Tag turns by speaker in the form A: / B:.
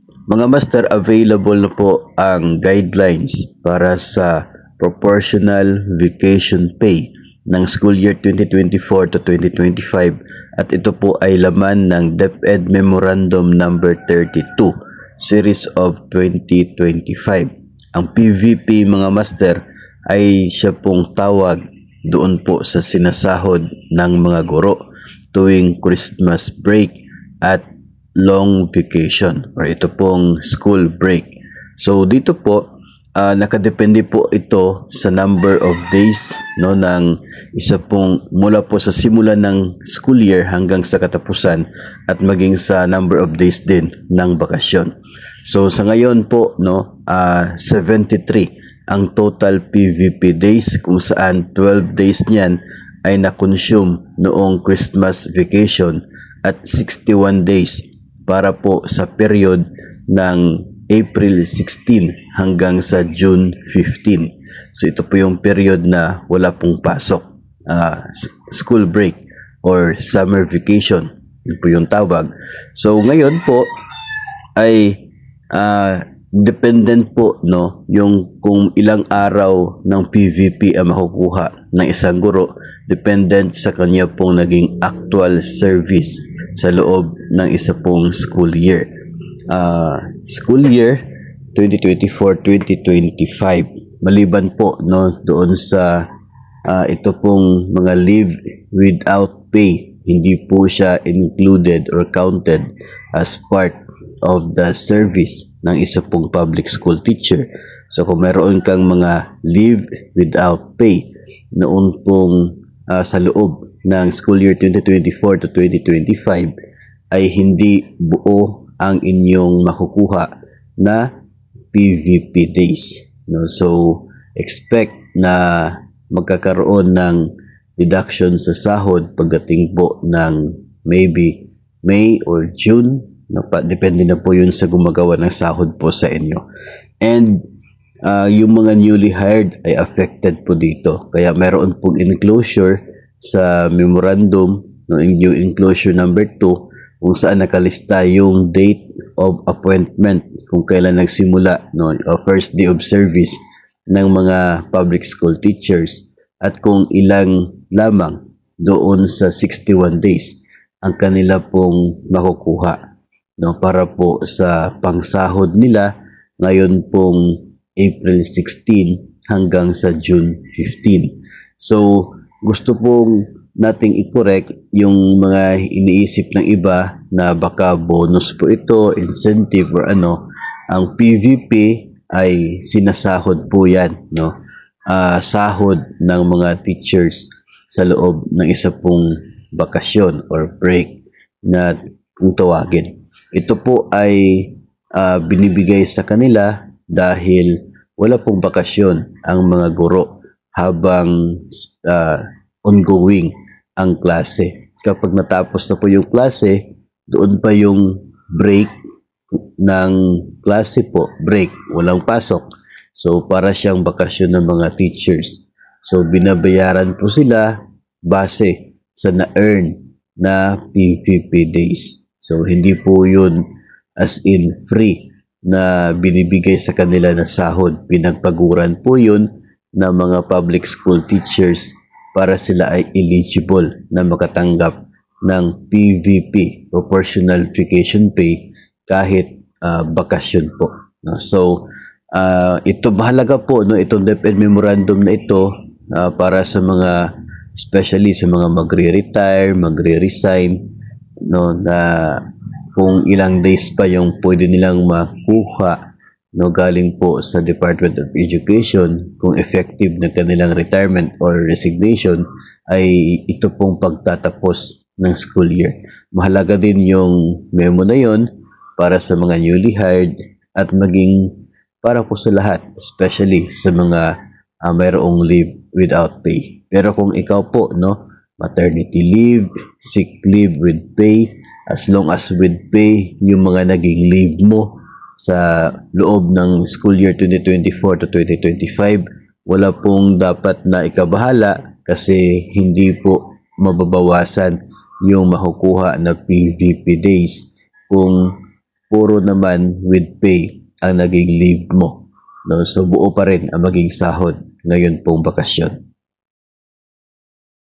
A: Mga master, available na po ang guidelines para sa proportional vacation pay ng school year 2024 to 2025 at ito po ay laman ng DepEd Memorandum number 32 series of 2025. Ang PVP mga master ay siya pong tawag doon po sa sinasahod ng mga guro tuwing Christmas break at long vacation or ito pong school break. So dito po nakadepende po ito sa number of days ng isa pong mula po sa simula ng school year hanggang sa katapusan at maging sa number of days din ng bakasyon. So sa ngayon po 73 ang total PVP days kung saan 12 days niyan ay na-consume noong Christmas vacation at 61 days para po sa period ng April 16 hanggang sa June 15. So ito po yung period na wala pong pasok, school break or summer vacation. Yun po yung tawag. So ngayon po ay dependent po yung kung ilang araw ng PVP ang makukuha ng isang guro, dependent sa kanya pong naging actual service sa loob ng isa pong school year. School year 2024-2025. Maliban po doon sa ito pong mga leave without pay, hindi po siya included or counted as part of the service ng isa pong public school teacher. So kung meron kang mga leave without pay noon pong sa loob ng school year 2024 to 2025 ay hindi buo ang inyong makukuha na PVP days. So expect na magkakaroon ng deduction sa sahod pagdating po ng maybe May or June. Depende na po yun sa gumagawa ng sahod po sa inyo. And yung mga newly hired ay affected po dito. Kaya meron pong enclosure sa memorandum, yung enclosure number 2, kung saan nakalista yung date of appointment, kung kailan nagsimula first day of service ng mga public school teachers at kung ilang lamang doon sa 61 days ang kanila pong makukuha para po sa pangsahod nila ngayon pong April 16 hanggang sa June 15. So gusto pong nating i-correct yung mga iniisip ng iba na baka bonus po ito, incentive or ang PVP ay sinasahod po yan, sahod ng mga teachers sa loob ng isa pong bakasyon or break na kung tawagin. Ito po ay binibigay sa kanila dahil wala pong bakasyon ang mga guro habang ongoing ang klase. Kapag natapos na po yung klase, doon pa yung break ng klase po, break, walang pasok. So para siyang bakasyon ng mga teachers. So binabayaran po sila base sa na-earn na PVP days. So hindi po yun as in free na binibigay sa kanila na sahod. Pinagpaguran po yun ng mga public school teachers para sila ay eligible na makatanggap ng PVP, Proportional Vacation Pay, kahit bakasyon po. So ito mahalaga po itong DepEd Memorandum na ito para sa mga, especially sa mga magre-retire, magre-resign, na kung ilang days pa yung pwede nilang makuha galing po sa Department of Education, kung effective na kanilang retirement or resignation ay ito pong pagtatapos ng school year. Mahalaga din yung memo na yon para sa mga newly hired at maging para po sa lahat, especially sa mga mayroong leave without pay. Pero kung ikaw po maternity leave, sick leave with pay, as long as with pay yung mga naging leave mo sa loob ng school year 2024 to 2025, wala pong dapat na ikabahala kasi hindi po mababawasan yung makukuha na PVP days kung puro naman with pay ang naging leave mo. No? So buo pa rin ang maging sahod ngayon pong bakasyon.